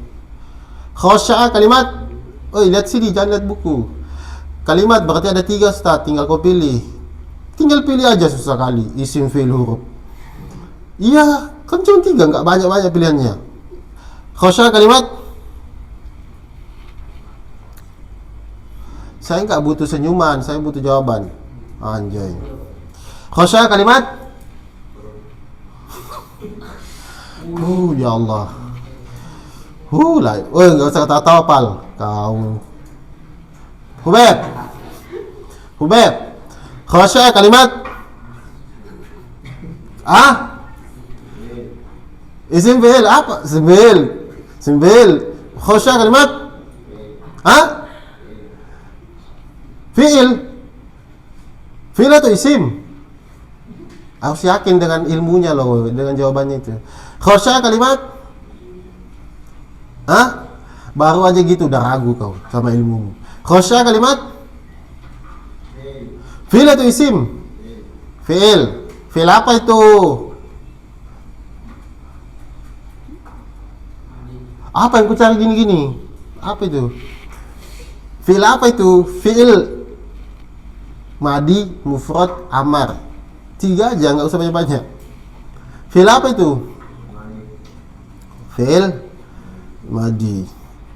Khasha'a kalimat, lihat sini, jangan lihat buku. Kalimat berarti ada 3 start, tinggal kau pilih. Tinggal pilih aja, susah kali. Isim, fi'il, huruf. Iya, kan cuma 3, nggak banyak-banyak pilihannya. Khasha'a kalimat, saya nggak butuh senyuman, saya butuh jawaban. Anjay. Khasha'a kalimat, ya Allah. Nggak usah kata-kata apal kau. Hubeb. Khasha'a kalimat, isim fi'il apa? Simbil. Khasha'a kalimat, fi'il atau isim? Harus yakin dengan ilmunya loh, dengan jawabannya itu. Khasha'a kalimat, baru aja gitu udah ragu kau sama ilmumu. Khasha'a kalimat, fi'il atau isim? Fi'il. Fi'il apa itu? Apa yang ku cari gini-gini? Apa itu? Fi'il apa itu? Fi'il madi, mufrad, amar. 3 aja, nggak usah banyak-banyak. Fi'il apa itu? Fi'il madi.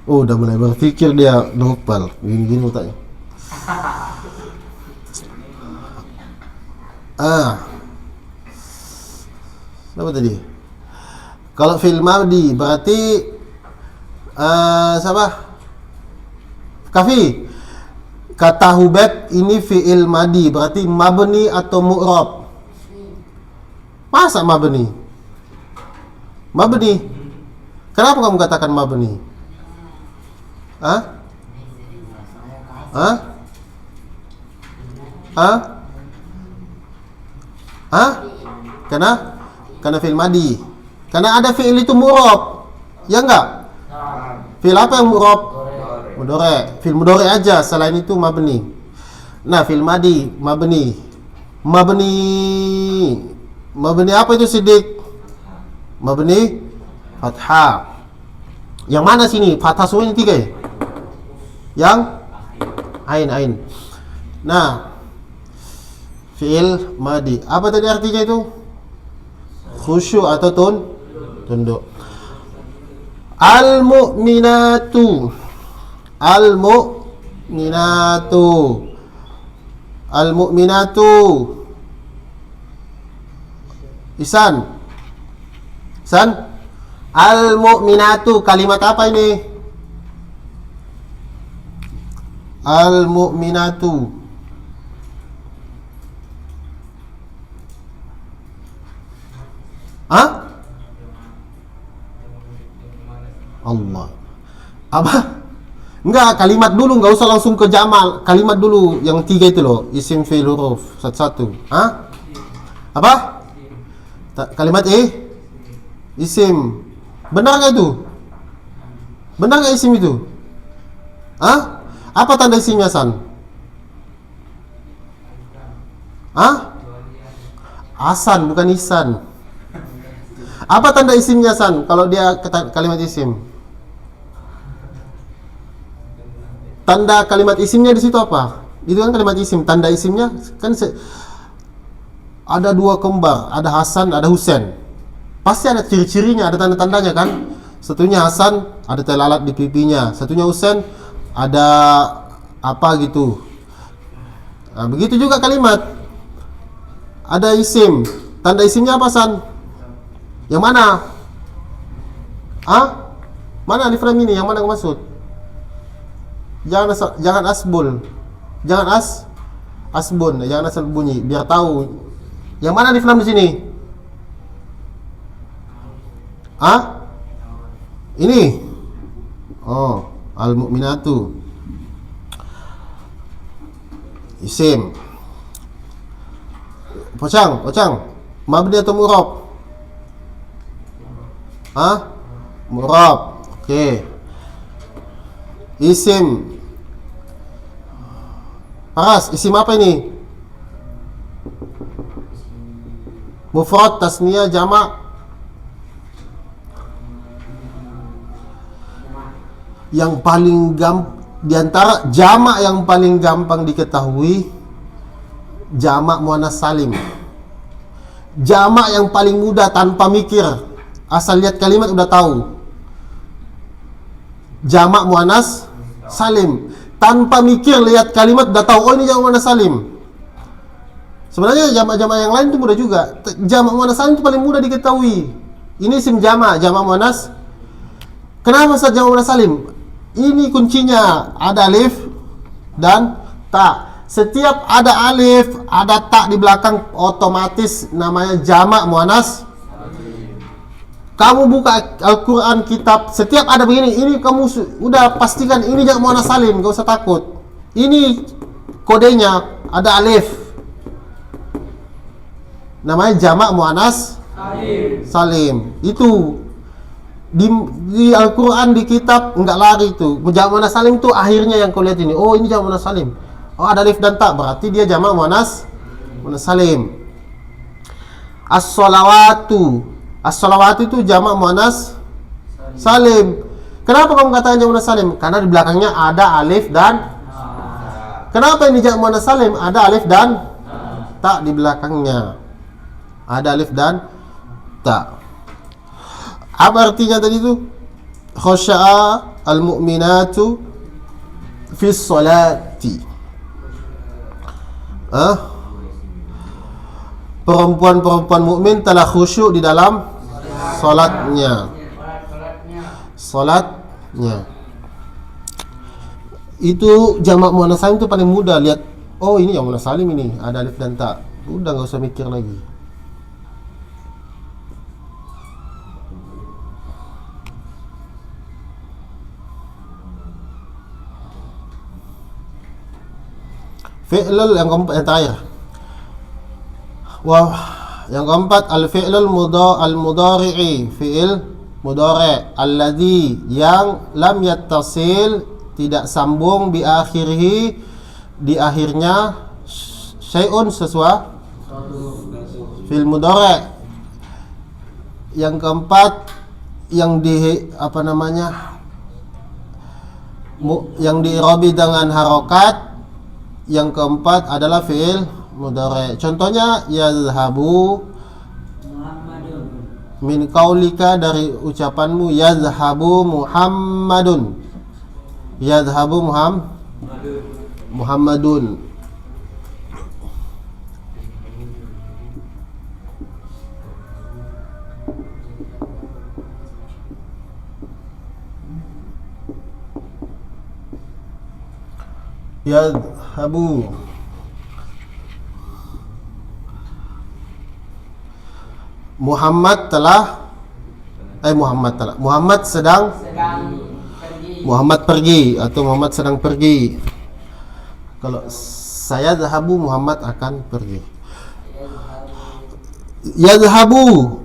Udah mulai berpikir dia, nopal. Gini-gini otaknya. Apa tadi? Kalau fi'il madi berarti siapa? Kafi. Kata Hubeb ini fi'il madi, berarti mabni atau mu'rab? Masa mabni? Kenapa kamu katakan mabni? Karena fi'il madi. Karena ada fi'il itu mu'rab. Ya enggak? Fi'il apa yang mu'rab? Mudhari'. Fi'il mudhari' aja, selain itu mabni. Nah, fi'il madi mabni. Mabni apa itu, Siddiq? Mabni fathah. Yang mana sini? Fathah semuanya 3 ya? Yang ain. Nah, fi'il madi. Apa tadi artinya itu? Khusyuk atau tunduk. Al-mu'minatu. Isan. Al-mu'minatu, kalimat apa ini? Al-mu'minatu. Hah? Allah. Apa? Enggak, kalimat dulu, enggak usah langsung ke jamal. Kalimat dulu yang 3 itu loh, isim fi'il huruf satu-satu. Hah? Apa? Kalimat isim. Benar enggak itu? Benar enggak isim itu? Hah? Apa tanda isimnya, San? Hah? Asan, bukan isan. Apa tanda isimnya, San? Kalau dia kalimat isim. Tanda kalimat isimnya di situ apa? Itu kan kalimat isim. Tanda isimnya kan ada 2 kembar, ada Hasan, ada Husain. Pasti ada ciri-cirinya, ada tanda-tandanya kan? Satunya Hasan, ada telalat di pipinya. Satunya Husain, ada apa gitu. Nah, begitu juga kalimat. Ada isim. Tanda isimnya apa, San? Yang mana? Mana di frame ini? Yang mana yang maksud? Jangan asbun, jangan asal bunyi, biar tahu. Yang mana di frame di sini? Ini. Oh, al-mu'minatu. Isim. Pocang. Mabni atau mu'rab? Mu'rab. Oke. Isim. Paras, isim apa ini? Mufrad, tasniyah, jamak. Yang paling di antara jamak yang paling gampang diketahui, jamak muannas salim. Jamak yang paling mudah tanpa mikir, asal lihat kalimat udah tahu. Jamak muannas salim, tanpa mikir lihat kalimat udah tahu, oh ini jamak muannas salim. Sebenarnya jamak-jamak yang lain itu mudah juga. Jamak muannas salim itu paling mudah diketahui. Ini isim jamak muannas. Kenapa saja jamak muannas salim? Ini kuncinya, ada alif dan ta. Setiap ada alif, ada ta di belakang, otomatis namanya jamak muannas. Kamu buka Al-Quran kitab, setiap ada begini, ini kamu udah pastikan ini jamak muannas salim, gak usah takut. Ini kodenya, ada alif, namanya jamak muannas salim. Itu di Al-Quran, di kitab, enggak lari itu. Jamak muannas salim itu akhirnya yang kau lihat ini. Oh, ini jamak muannas salim. Oh, ada alif dan ta, berarti dia jamak muannas salim. As-sholawatu itu jamak muannas salim. Kenapa kamu katakan jamak muannas salim? Karena di belakangnya ada alif dan kenapa ini jamak muannas salim? Ada alif dan ta di belakangnya. Ada alif dan ta. Apa artinya tadi itu? Khasya'a al-mu'minatu fi sholati. Perempuan-perempuan mukmin telah khusyuk di dalam salatnya. Itu jamak muannas salim itu paling mudah lihat. Oh, ini jamak muannas salim, ini ada alif dan ta. Udah enggak usah mikir lagi. Fi'lul yang keempat, yang terakhir. Wah, yang keempat al-fi'lul al-mudhari'i, fi'il mudhari' alladhi yang lam yattasil, tidak sambung bi akhirih, di akhirnya syai'un, sesuatu. Fi'il mudhari'. Yang keempat yang yang diirobi dengan harokat. Yang keempat adalah fi'il mudhari. Contohnya yazhabu Muhammadun. min qaulika, dari ucapanmu yazhabu Muhammadun. Yazhabu Muhammadun. Yadhabu. Muhammad sedang Pergi. Muhammad pergi atau Muhammad sedang pergi. Kalau saya zahabu, Muhammad akan pergi. Yadhabu.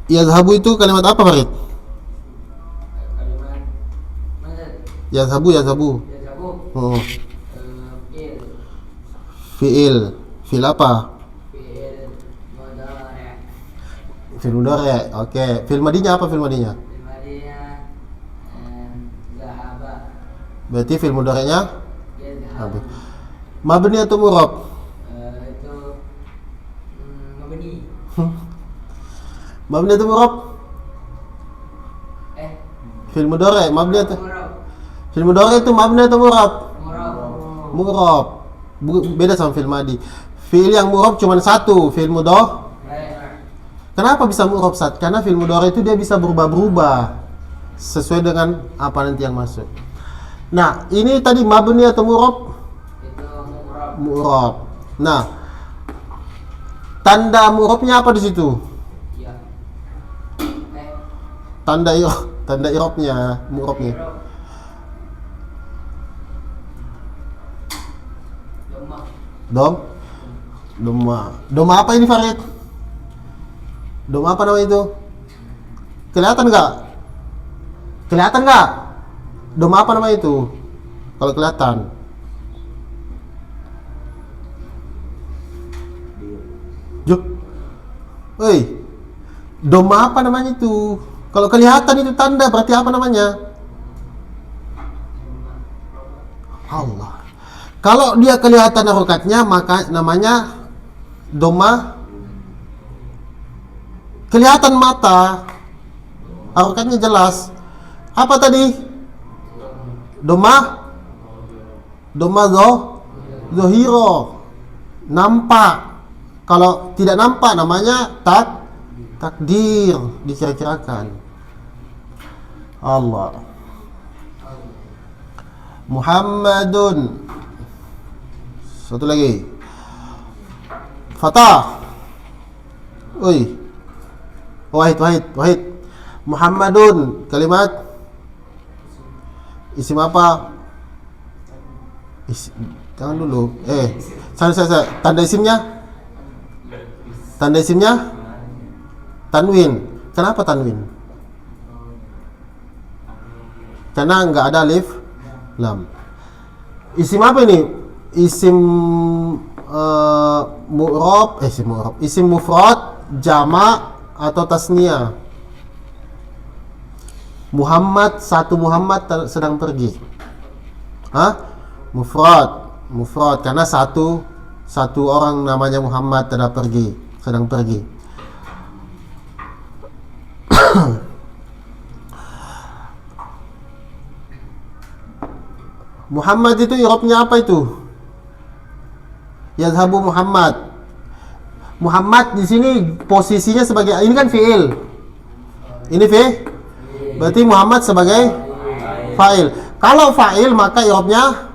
Yadhabu itu kalimat apa, Farid? Kalimat mana? Yadhabu. Yazhabu. Fi'il. Fi'il apa? Fi'il mudhari'. Fi'il mudhari'. Oke. Fi'il madinya apa fi'il madinya? Fi'il madinya zahaba. Berarti fi'il mudhari'nya Yazhabu. mabni atau murab? Itu mabni. Mabni atau murab? Fi'il mudhari' mabni atau Murab. fi'il mudhari' itu mabni atau murab? Murab. Murab. Beda sama fi'il madi. Fi'il yang murab cuma satu, fi'il mudhari'. Kenapa bisa murab, Sat? Karena fi'il mudhari' itu dia bisa berubah-berubah sesuai dengan apa nanti yang masuk. Nah, ini tadi mabni atau murab? Itu murab. Murab. Nah, tanda murabnya apa di situ? Ya. Tanda irobnya, murabnya. Doma apa ini, Farid? Doma apa nama itu? Kelihatan nggak? Doma apa nama itu? Kalau kelihatan. Juk. Hei. Doma apa namanya itu? Kalau kelihatan itu tanda, berarti apa namanya? Allah. Kalau dia kelihatan harokatnya, maka namanya doma. Kelihatan mata, harokatnya jelas. Apa tadi? Doma zohiro, nampak. Kalau tidak nampak, namanya takdir, dikira-kirakan. Allah. Muhammadun. Satu lagi. Fatah. Wahid. Muhammadun. Kalimat isim apa? Jangan dulu. Saya. Tanda isimnya? Tanwin. Kenapa tanwin? Karena enggak ada alif lam. Isim apa ini? Isim isim mufrad, jama' atau tasniyah. Muhammad, satu Muhammad sedang pergi. Mufrad karena satu orang namanya Muhammad sedang pergi. Muhammad itu i'rabnya apa itu? Yazhabu Muhammad. Muhammad di sini posisinya sebagai, ini kan fi'il. Ini berarti Muhammad sebagai fa'il. Kalau fa'il maka i'rabnya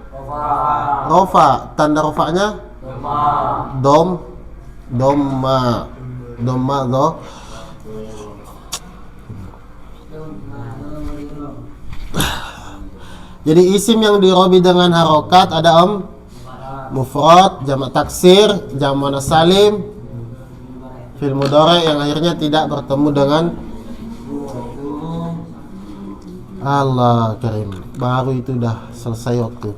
rofa. Tanda rofanya domma. Jadi isim yang dirobi dengan harokat ada mufrad, jamak taksir, jamak muannas salim, fi'il mudhari yang akhirnya tidak bertemu dengan Allah karim. Baru itu dah selesai waktu.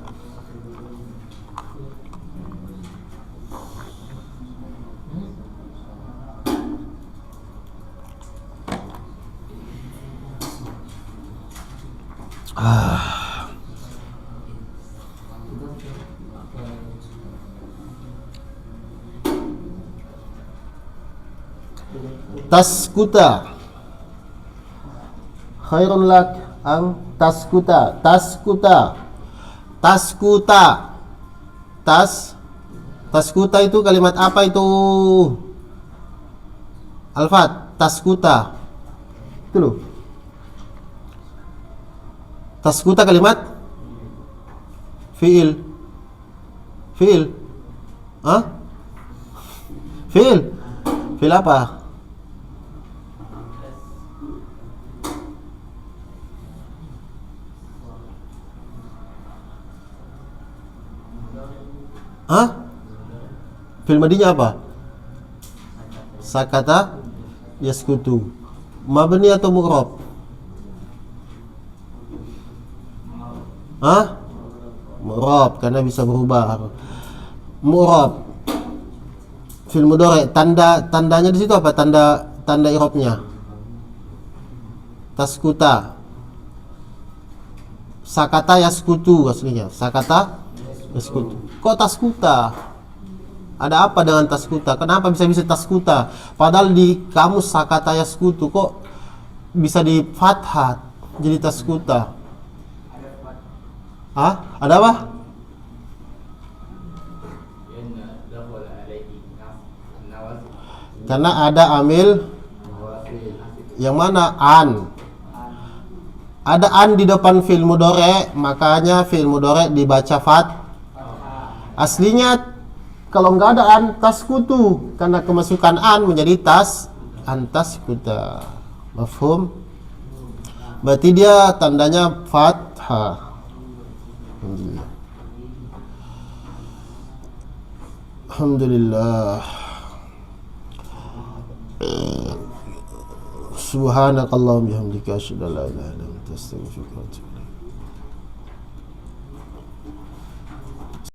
taskuta. Khairun lak ang taskuta. Taskuta. Taskuta. Taskuta itu kalimat apa itu? Alfat, taskuta. Itu loh. Taskuta kalimat fiil. Fiil. Hah? Fiil. Fiil apa? Hah? Fiil madinya apa? Sakata yaskutu. Mabni atau mu'rab? Hah? Mu'rab, karena bisa berubah. Mu'rab. Fiil mudhari, tandanya di situ apa? Tanda i'rabnya. Taskuta. Sakata yaskutu aslinya. Sakata yaskutu. Kok taskuta? Ada apa dengan taskuta? Kenapa bisa taskuta? Padahal di kamus sakata yaskutu kok bisa di fathah jadi taskuta? Hah? Ada apa? Karena ada amil yang mana? An. Ada an di depan fi'il mudhari, makanya fi'il mudhari dibaca aslinya kalau nggak ada an taskutu, karena kemasukan an menjadi taskuta. Mafhum? Berarti dia tandanya fathah. Alhamdulillah. Subhanakallahumma bihamdika asyhadu an la ilaha illa anta astaghfiruka wa atubu ilaik.